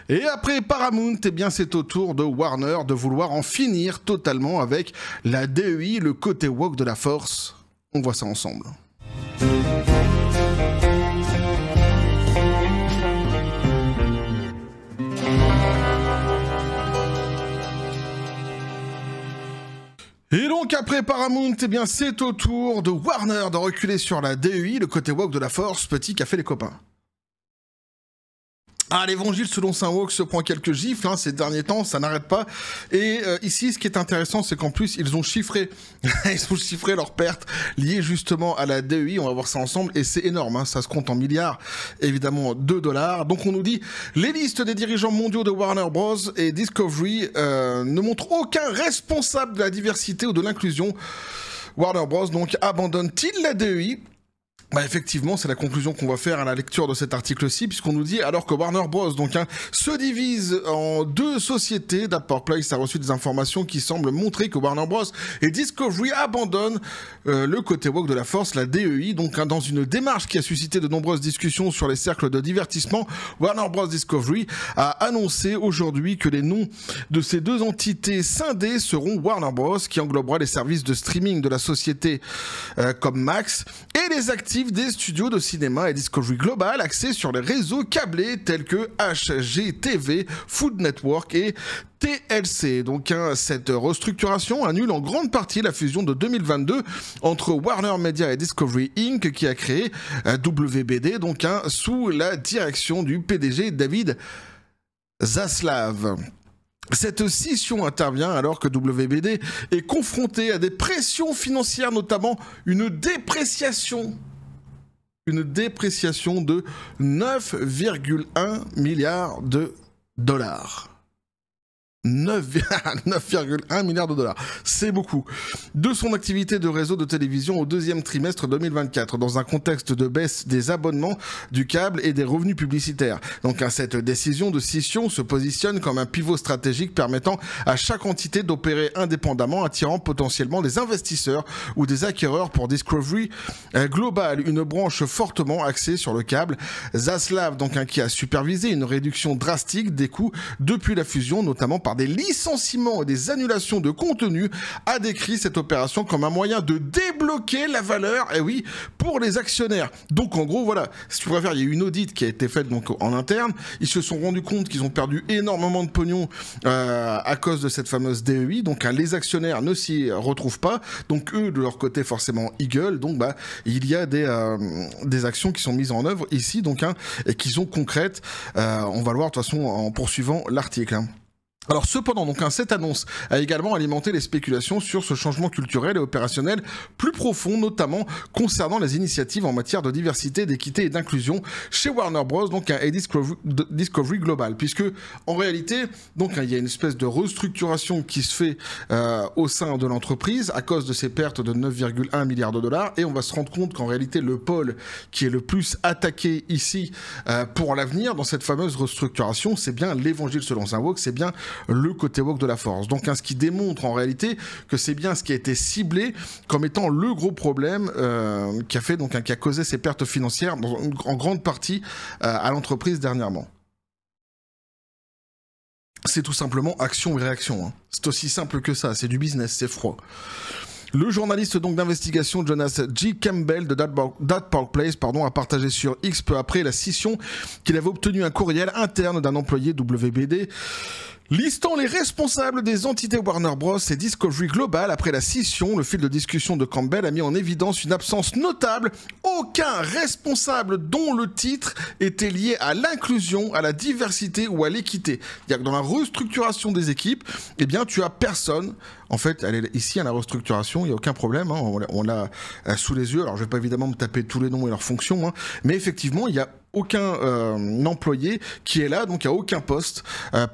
Et après Paramount, eh bien c'est au tour de Warner de vouloir en finir totalement avec la DEI, le côté woke de la force. On voit ça ensemble. Et donc après Paramount, eh bien c'est au tour de Warner de reculer sur la DEI, le côté woke de la force, petit café les copains. Ah, l'évangile selon Saint Woke se prend quelques gifles, ces derniers temps, ça n'arrête pas. Et ici, ce qui est intéressant, c'est qu'en plus, ils ont chiffré leurs pertes liées justement à la DEI. On va voir ça ensemble, et c'est énorme, ça se compte en milliards, évidemment, de dollars. Donc on nous dit, les listes des dirigeants mondiaux de Warner Bros. Et Discovery ne montrent aucun responsable de la diversité ou de l'inclusion. Warner Bros. Donc abandonne-t-il la DEI ? Bah effectivement, c'est la conclusion qu'on va faire à la lecture de cet article-ci, puisqu'on nous dit, alors que Warner Bros. Se divise en deux sociétés, Dark Place a reçu des informations qui semblent montrer que Warner Bros. Et Discovery abandonnent le côté woke de la force, la DEI, dans une démarche qui a suscité de nombreuses discussions sur les cercles de divertissement. Warner Bros. Discovery a annoncé aujourd'hui que les noms de ces deux entités scindées seront Warner Bros. Qui englobera les services de streaming de la société comme Max et les actifs des studios de cinéma, et Discovery Global axés sur les réseaux câblés tels que HGTV, Food Network et TLC. Donc cette restructuration annule en grande partie la fusion de 2022 entre Warner Media et Discovery Inc. qui a créé WBD, sous la direction du PDG David Zaslav. Cette scission intervient alors que WBD est confronté à des pressions financières, notamment une dépréciation de 9,1 milliards de dollars. 9,1 milliards de dollars, c'est beaucoup. De son activité de réseau de télévision au deuxième trimestre 2024, dans un contexte de baisse des abonnements, du câble et des revenus publicitaires. Donc cette décision de scission se positionne comme un pivot stratégique permettant à chaque entité d'opérer indépendamment, attirant potentiellement des investisseurs ou des acquéreurs pour Discovery Global, une branche fortement axée sur le câble. Zaslav, qui a supervisé une réduction drastique des coûts depuis la fusion, notamment par des licenciements et des annulations de contenu, a décrit cette opération comme un moyen de débloquer la valeur, pour les actionnaires. Donc en gros, voilà, si tu préfères, il y a eu une audit qui a été faite en interne, ils se sont rendus compte qu'ils ont perdu énormément de pognon à cause de cette fameuse DEI, les actionnaires ne s'y retrouvent pas, donc eux, de leur côté, forcément, ils gueulent, il y a des actions qui sont mises en œuvre ici, et qui sont concrètes, on va le voir de toute façon en poursuivant l'article. Alors cependant, cette annonce a également alimenté les spéculations sur ce changement culturel et opérationnel plus profond, notamment concernant les initiatives en matière de diversité, d'équité et d'inclusion chez Warner Bros. Et Discovery Global, puisque en réalité, il y a une espèce de restructuration qui se fait au sein de l'entreprise à cause de ces pertes de 9,1 milliards de dollars, et on va se rendre compte qu'en réalité, le pôle qui est le plus attaqué ici pour l'avenir dans cette fameuse restructuration, c'est bien l'évangile selon Saint Woke, c'est bien le côté woke de la force. Donc ce qui démontre en réalité que c'est bien ce qui a été ciblé comme étant le gros problème qui a fait qui a causé ces pertes financières en grande partie à l'entreprise dernièrement. C'est tout simplement action et réaction. C'est aussi simple que ça, c'est du business, c'est froid. Le journaliste d'investigation Jonas G. Campbell de Dark Place a partagé sur X peu après la scission qu'il avait obtenu un courriel interne d'un employé WBD listant les responsables des entités Warner Bros. Et Discovery Global. Après la scission, le fil de discussion de Campbell a mis en évidence une absence notable. Aucun responsable dont le titre était lié à l'inclusion, à la diversité ou à l'équité. C'est-à-dire que dans la restructuration des équipes, tu as personne. En fait, elle est ici à la restructuration, il n'y a aucun problème, on l'a sous les yeux. Alors, je ne vais pas évidemment me taper tous les noms et leurs fonctions, mais effectivement, il n'y a aucun employé qui est là, donc à aucun poste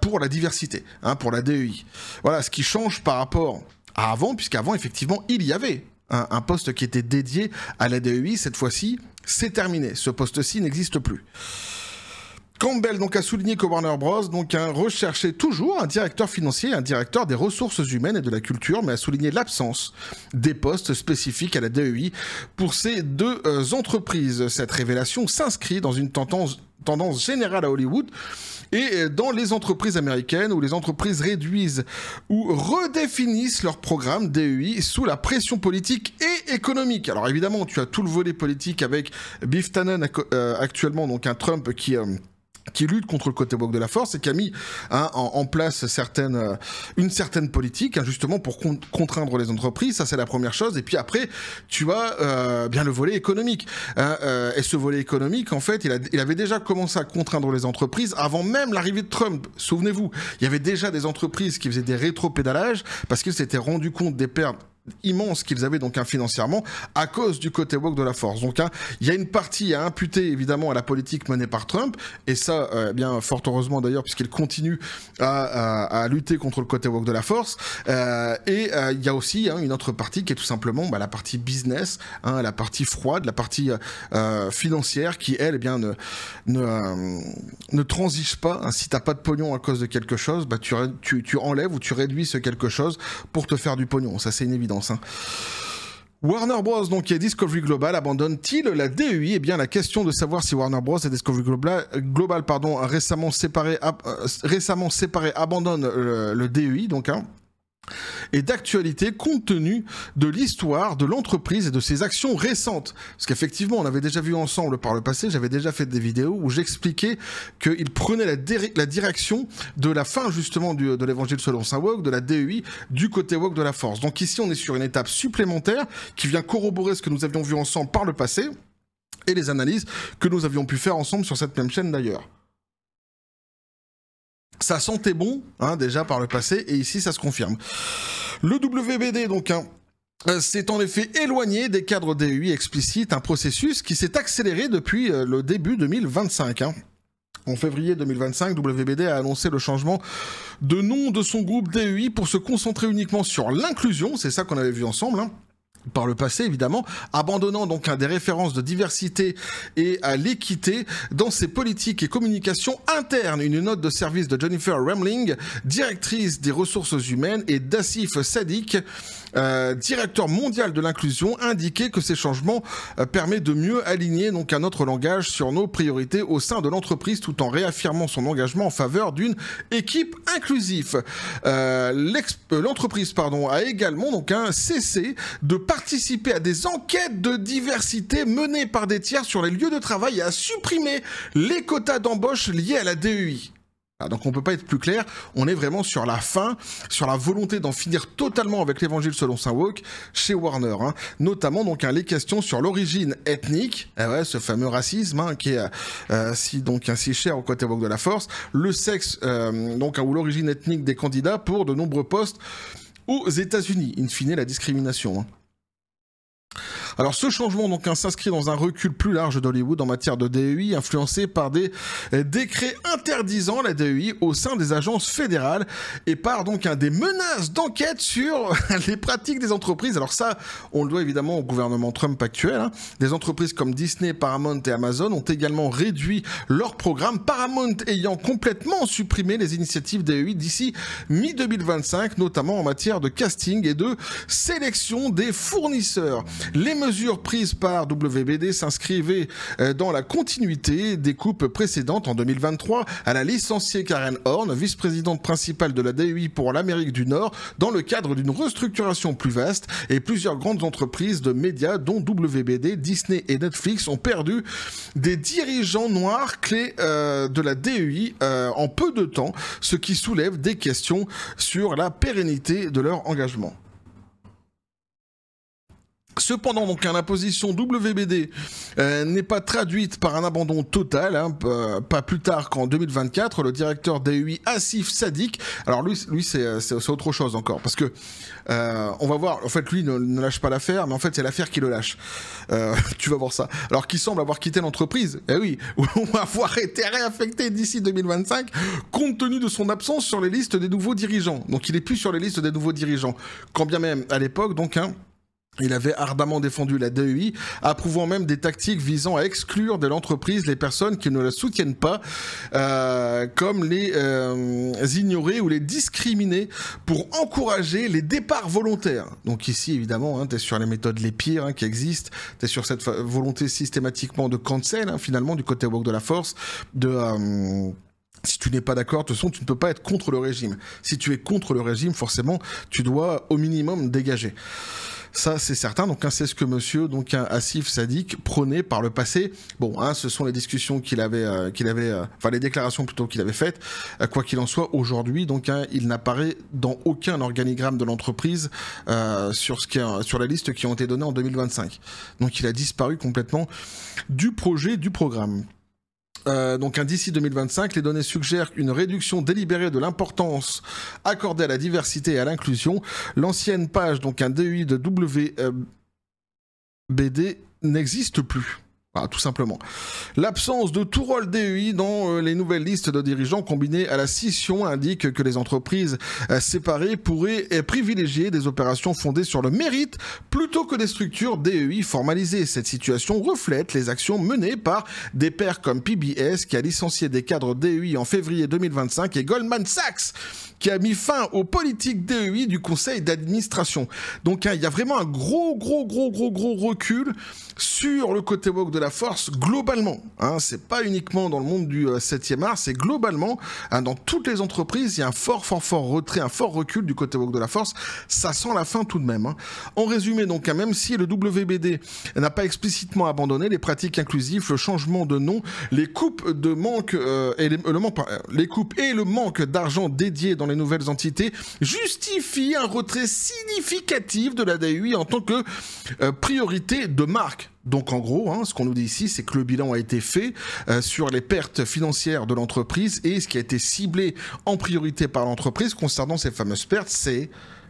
pour la diversité, pour la DEI. Voilà, ce qui change par rapport à avant, puisqu'avant, effectivement, il y avait un poste qui était dédié à la DEI. Cette fois-ci, c'est terminé. Ce poste-ci n'existe plus. Campbell a souligné que Warner Bros. Recherchait toujours un directeur financier, un directeur des ressources humaines et de la culture, mais a souligné l'absence des postes spécifiques à la DEI pour ces deux entreprises. Cette révélation s'inscrit dans une tendance tendance générale à Hollywood et dans les entreprises américaines où les entreprises réduisent ou redéfinissent leur programme DEI sous la pression politique et économique. Alors évidemment, tu as tout le volet politique avec Biff Tannen actuellement, donc un Trump qui lutte contre le côté woke de la force et qui a mis en place une certaine politique justement pour contraindre les entreprises. Ça, c'est la première chose. Et puis après, tu as bien le volet économique. Et ce volet économique, en fait, il avait déjà commencé à contraindre les entreprises avant même l'arrivée de Trump. Souvenez-vous, il y avait déjà des entreprises qui faisaient des rétro-pédalages parce qu'ils s'étaient rendu compte des pertes immense qu'ils avaient donc financièrement à cause du côté woke de la force. Donc il y a une partie à imputer évidemment à la politique menée par Trump et ça bien fort heureusement d'ailleurs puisqu'il continue à lutter contre le côté woke de la force et il y a aussi une autre partie qui est tout simplement la partie business, la partie froide, la partie financière qui elle ne transige pas. Si t'as pas de pognon à cause de quelque chose, tu enlèves ou tu réduis ce quelque chose pour te faire du pognon. Ça c'est une évidence. Warner Bros, donc et Discovery Global, abandonne-t-il la DEI? Eh bien, la question de savoir si Warner Bros et Discovery Global récemment séparés, abandonnent le DEI, donc et d'actualité compte tenu de l'histoire de l'entreprise et de ses actions récentes. Parce qu'effectivement, on avait déjà vu ensemble par le passé, j'avais déjà fait des vidéos où j'expliquais qu'ils prenaient la direction de la fin justement de l'évangile selon saint Woke, de la DEI, du côté woke de la force. Donc ici, on est sur une étape supplémentaire qui vient corroborer ce que nous avions vu ensemble par le passé et les analyses que nous avions pu faire ensemble sur cette même chaîne d'ailleurs. Ça sentait bon, déjà par le passé, et ici ça se confirme. Le WBD, donc, s'est en effet éloigné des cadres DEI explicites, un processus qui s'est accéléré depuis le début 2025. En février 2025, WBD a annoncé le changement de nom de son groupe DEI pour se concentrer uniquement sur l'inclusion, c'est ça qu'on avait vu ensemble, par le passé évidemment, abandonnant donc des références de diversité et à l'équité dans ses politiques et communications internes. Une note de service de Jennifer Ramling, directrice des ressources humaines, et d'Asif Sadiq, directeur mondial de l'inclusion, indiquait que ces changements permettent de mieux aligner donc un autre langage sur nos priorités au sein de l'entreprise tout en réaffirmant son engagement en faveur d'une équipe inclusive. L'entreprise a également donc cessé de participer à des enquêtes de diversité menées par des tiers sur les lieux de travail et à supprimer les quotas d'embauche liés à la DEI. Donc on peut pas être plus clair, on est vraiment sur la fin, sur la volonté d'en finir totalement avec l'évangile selon saint Woke chez Warner, notamment donc les questions sur l'origine ethnique, ce fameux racisme qui est si cher au côté woke de la force, le sexe ou l'origine ethnique des candidats pour de nombreux postes aux États-Unis, in fine la discrimination. Alors ce changement s'inscrit dans un recul plus large d'Hollywood en matière de DEI, influencé par des décrets interdisant la DEI au sein des agences fédérales et par des menaces d'enquête sur les pratiques des entreprises. Alors ça, on le doit évidemment au gouvernement Trump actuel. Des entreprises comme Disney, Paramount et Amazon ont également réduit leur programme, Paramount ayant complètement supprimé les initiatives DEI d'ici mi-2025, notamment en matière de casting et de sélection des fournisseurs. Les mesures prises par WBD s'inscrivaient dans la continuité des coupes précédentes. En 2023, elle a licencié Karen Horn, vice-présidente principale de la DEI pour l'Amérique du Nord, dans le cadre d'une restructuration plus vaste, et plusieurs grandes entreprises de médias, dont WBD, Disney et Netflix, ont perdu des dirigeants noirs clés de la DEI en peu de temps, ce qui soulève des questions sur la pérennité de leur engagement. Cependant, la position WBD n'est pas traduite par un abandon total, pas plus tard qu'en 2024, le directeur DEI Asif Sadiq, alors lui c'est autre chose encore, parce que on va voir, en fait lui ne lâche pas l'affaire, mais en fait c'est l'affaire qui le lâche. Tu vas voir ça. Alors qu'il semble avoir quitté l'entreprise, on va avoir été réaffecté d'ici 2025, compte tenu de son absence sur les listes des nouveaux dirigeants. Donc il est plus sur les listes des nouveaux dirigeants, quand bien même à l'époque Il avait ardemment défendu la DEI, approuvant même des tactiques visant à exclure de l'entreprise les personnes qui ne la soutiennent pas, comme les ignorer ou les discriminer pour encourager les départs volontaires. Donc ici, évidemment, hein, tu es sur les méthodes les pires qui existent, tu es sur cette volonté systématiquement de cancel, finalement, du côté woke de la force, si tu n'es pas d'accord, de toute façon, tu ne peux pas être contre le régime. Si tu es contre le régime, forcément, tu dois au minimum dégager. Ça, c'est certain. Donc, c'est ce que monsieur, Asif Sadiq, prônait par le passé. Bon, ce sont les discussions enfin, les déclarations plutôt qu'il avait faites. Quoi qu'il en soit, aujourd'hui, il n'apparaît dans aucun organigramme de l'entreprise sur la liste qui ont été données en 2025. Donc, il a disparu complètement du projet, du programme. D'ici 2025, les données suggèrent une réduction délibérée de l'importance accordée à la diversité et à l'inclusion. L'ancienne page, un DEI de WBD, n'existe plus. Voilà, tout simplement. L'absence de tout rôle DEI dans les nouvelles listes de dirigeants combinées à la scission indique que les entreprises séparées pourraient privilégier des opérations fondées sur le mérite plutôt que des structures DEI formalisées. Cette situation reflète les actions menées par des pairs comme PBS qui a licencié des cadres DEI en février 2025 et Goldman Sachs qui a mis fin aux politiques DEI du conseil d'administration. Donc il y a vraiment un gros recul sur le côté woke de la force globalement. C'est pas uniquement dans le monde du 7e art, c'est globalement dans toutes les entreprises, il y a un fort retrait, un fort recul du côté woke de la force. Ça sent la fin tout de même. En résumé, même si le WBD n'a pas explicitement abandonné les pratiques inclusives, le changement de nom, les coupes de manque les coupes et le manque d'argent dédié dans les nouvelles entités justifient un retrait significatif de la DEI en tant que priorité de marque. Donc en gros, ce qu'on nous dit ici, c'est que le bilan a été fait sur les pertes financières de l'entreprise et ce qui a été ciblé en priorité par l'entreprise concernant ces fameuses pertes, c'est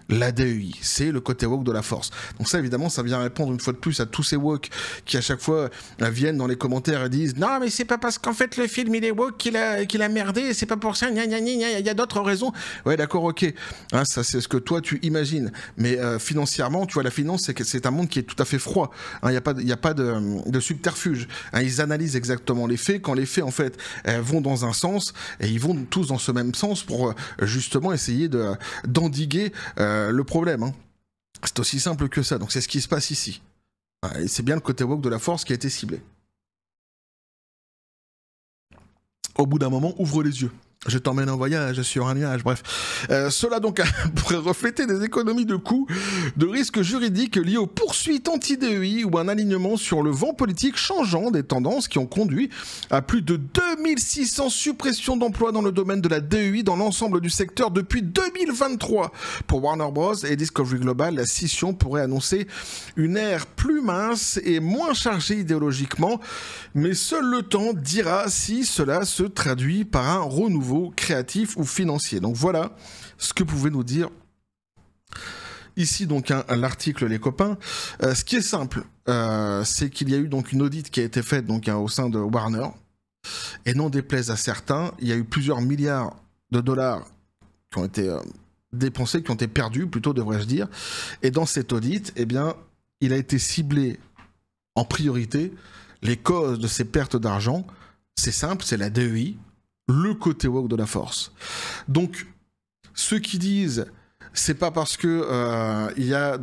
la DEI, c'est le côté woke de la force. Donc ça, évidemment, ça vient répondre une fois de plus à tous ces woke qui à chaque fois viennent dans les commentaires et disent « Non, mais c'est pas parce qu'en fait le film il est woke qu'il a merdé, c'est pas pour ça, il y a d'autres raisons. » Ouais, d'accord, ok. Ça, c'est ce que toi, tu imagines. Mais financièrement, tu vois, la finance, c'est un monde qui est tout à fait froid. Il n'y a pas de subterfuge. Ils analysent exactement les faits. Quand les faits, en fait, vont dans un sens, et ils vont tous dans ce même sens pour justement essayer d'endiguer le problème. C'est aussi simple que ça. Donc c'est ce qui se passe ici. Et c'est bien le côté woke de la force qui a été ciblé. Au bout d'un moment, ouvre les yeux. Je t'emmène en voyage sur un nuage, bref. Cela pourrait refléter des économies de coûts, de risques juridiques liés aux poursuites anti-DEI ou un alignement sur le vent politique changeant des tendances qui ont conduit à plus de 2600 suppressions d'emplois dans le domaine de la DEI dans l'ensemble du secteur depuis 2023. Pour Warner Bros. Et Discovery Global, la scission pourrait annoncer une ère plus mince et moins chargée idéologiquement, mais seul le temps dira si cela se traduit par un renouveau créatif ou financier. Donc voilà ce que pouvait nous dire ici l'article les copains. Ce qui est simple, c'est qu'il y a eu une audit qui a été faite au sein de Warner et non déplaise à certains, il y a eu plusieurs milliards de dollars qui ont été dépensés, qui ont été perdus plutôt devrais-je dire, et dans cet audit, il a été ciblé en priorité les causes de ces pertes d'argent. C'est simple, c'est la DEI, le côté woke de la force. Donc, ceux qui disent c'est pas parce que il y a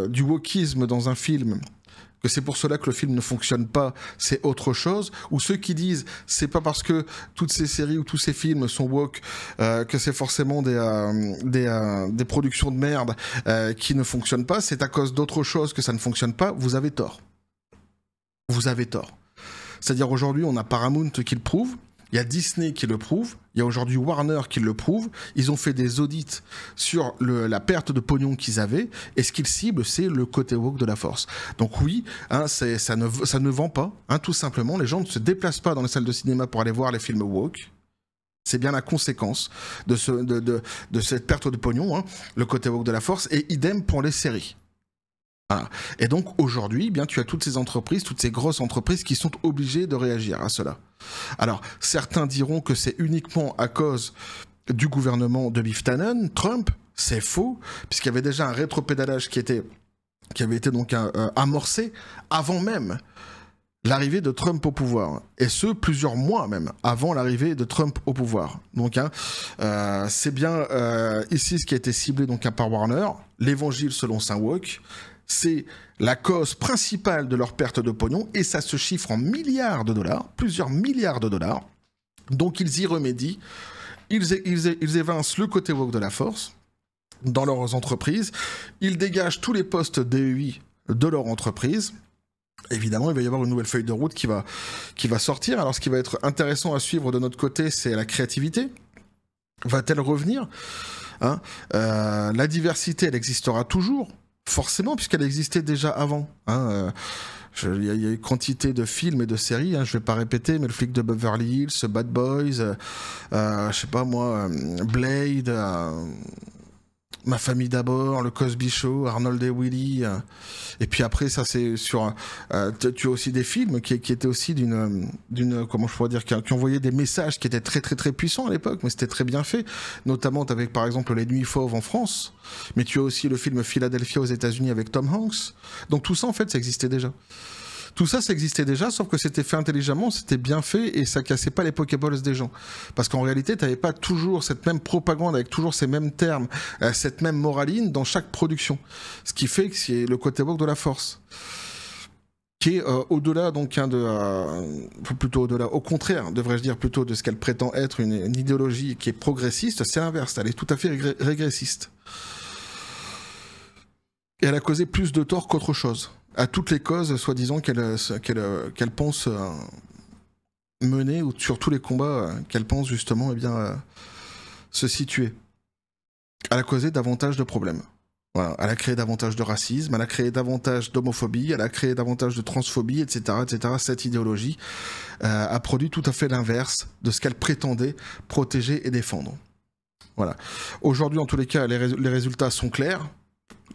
du wokisme dans un film que c'est pour cela que le film ne fonctionne pas, c'est autre chose, ou ceux qui disent c'est pas parce que toutes ces séries ou tous ces films sont woke que c'est forcément des productions de merde qui ne fonctionnent pas, c'est à cause d'autre chose que ça ne fonctionne pas, vous avez tort. Vous avez tort. C'est-à-dire aujourd'hui on a Paramount qui le prouve, il y a Disney qui le prouve, il y a aujourd'hui Warner qui le prouve, ils ont fait des audits sur la perte de pognon qu'ils avaient, et ce qu'ils ciblent, c'est le côté woke de la force. Donc oui, ça ne vend pas, tout simplement, les gens ne se déplacent pas dans les salles de cinéma pour aller voir les films woke, c'est bien la conséquence de cette perte de pognon, le côté woke de la force, et idem pour les séries. Voilà. Et donc aujourd'hui, tu as toutes ces entreprises, toutes ces grosses entreprises qui sont obligées de réagir à cela. Alors, certains diront que c'est uniquement à cause du gouvernement de Biff Tannen, Trump. C'est faux, puisqu'il y avait déjà un rétropédalage qui était qui avait été donc amorcé avant même l'arrivée de Trump au pouvoir, et ce, plusieurs mois même, avant l'arrivée de Trump au pouvoir. Donc, c'est bien ici ce qui a été ciblé donc, par Warner, l'évangile selon Saint Woke, c'est la cause principale de leur perte de pognon, et ça se chiffre en milliards de dollars, plusieurs milliards de dollars. Donc, ils y remédient, ils évincent le côté woke de la force dans leurs entreprises, ils dégagent tous les postes DEI de leur entreprise. Évidemment, il va y avoir une nouvelle feuille de route qui va sortir. Alors, ce qui va être intéressant à suivre de notre côté, c'est la créativité. Va-t-elle revenir, hein, la diversité, elle existera toujours, forcément, puisqu'elle existait déjà avant. Hein, il y a une quantité de films et de séries, hein, je ne vais pas répéter, mais le flic de Beverly Hills, Bad Boys, je sais pas moi, Blade... Ma famille d'abord, le Cosby Show, Arnold et Willy, et puis après ça c'est sur, tu as aussi des films qui étaient aussi d'une, comment je pourrais dire, qui envoyaient des messages qui étaient très très très puissants à l'époque, mais c'était très bien fait, notamment avec par exemple Les Nuits Fauves en France, mais tu as aussi le film Philadelphia aux États-Unis avec Tom Hanks, donc tout ça en fait ça existait déjà. Tout ça, ça existait déjà, sauf que c'était fait intelligemment, c'était bien fait et ça cassait pas les pokéballs des gens. Parce qu'en réalité, tu n'avais pas toujours cette même propagande avec toujours ces mêmes termes, cette même moraline dans chaque production. Ce qui fait que c'est le côté woke de la force. Qui est au-delà, donc, plutôt au-delà, au contraire, devrais-je dire plutôt, de ce qu'elle prétend être une idéologie qui est progressiste, c'est l'inverse, elle est tout à fait régressiste. Et elle a causé plus de tort qu'autre chose. À toutes les causes, soi-disant, qu'elle pense mener, ou sur tous les combats qu'elle pense justement se situer. Elle a causé davantage de problèmes. Voilà. Elle a créé davantage de racisme, elle a créé davantage d'homophobie, elle a créé davantage de transphobie, etc. etc. Cette idéologie a produit tout à fait l'inverse de ce qu'elle prétendait protéger et défendre. Voilà. Aujourd'hui, en tous les cas, les résultats sont clairs.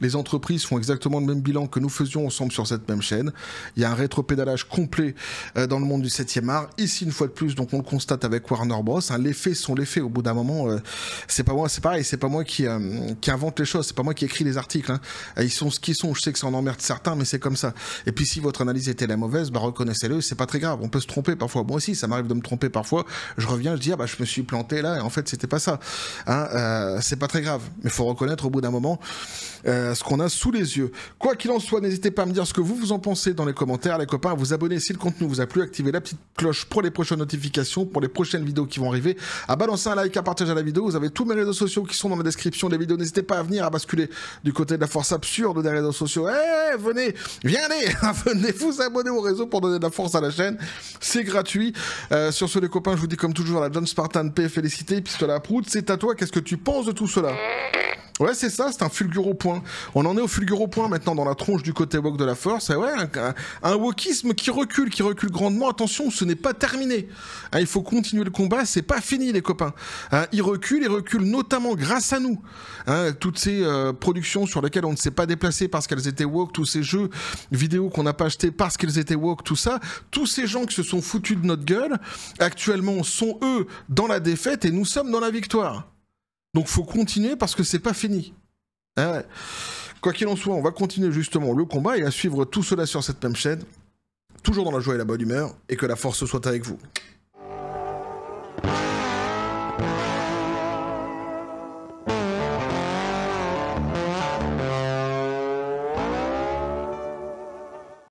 Les entreprises font exactement le même bilan que nous faisions ensemble sur cette même chaîne. Il y a un rétropédalage complet dans le monde du 7e art. Ici, une fois de plus, donc on le constate avec Warner Bros. Hein, les faits sont les faits. Au bout d'un moment, c'est pas moi, c'est pareil, c'est pas moi qui invente les choses, c'est pas moi qui écris les articles. Hein. Ils sont ce qu'ils sont. Je sais que ça en emmerde certains, mais c'est comme ça. Et puis si votre analyse était la mauvaise, bah reconnaissez-le, c'est pas très grave. On peut se tromper parfois. Moi aussi, ça m'arrive de me tromper parfois. Je reviens, je dis bah je me suis planté là, et en fait c'était pas ça. Hein, c'est pas très grave. Mais faut reconnaître au bout d'un moment. Ce qu'on a sous les yeux. Quoi qu'il en soit, n'hésitez pas à me dire ce que vous en pensez dans les commentaires, les copains, à vous abonner si le contenu vous a plu, activez la petite cloche pour les prochaines notifications, pour les prochaines vidéos qui vont arriver, à balancer un like, à partager la vidéo. Vous avez tous mes réseaux sociaux qui sont dans la description des vidéos. N'hésitez pas à venir, à basculer du côté de la force absurde des réseaux sociaux. Venez, venez vous abonner au réseau pour donner de la force à la chaîne. C'est gratuit. Sur ce, les copains, je vous dis comme toujours, la John Spartan P, félicité, pistolet à prout, c'est à toi. Qu'est-ce que tu penses de tout cela ? Ouais, c'est ça, c'est un fulguro point. On en est au fulguro point maintenant dans la tronche du côté woke de la force. Et ouais, un wokisme qui recule grandement. Attention, ce n'est pas terminé. Hein, il faut continuer le combat, c'est pas fini les copains. Hein, il recule notamment grâce à nous. Hein, toutes ces productions sur lesquelles on ne s'est pas déplacé parce qu'elles étaient woke, tous ces jeux vidéo qu'on n'a pas achetés parce qu'elles étaient woke, tout ça, tous ces gens qui se sont foutus de notre gueule, actuellement sont eux dans la défaite et nous sommes dans la victoire. Donc faut continuer parce que c'est pas fini. Ah ouais. Quoi qu'il en soit, on va continuer justement le combat et à suivre tout cela sur cette même chaîne, toujours dans la joie et la bonne humeur, et que la force soit avec vous.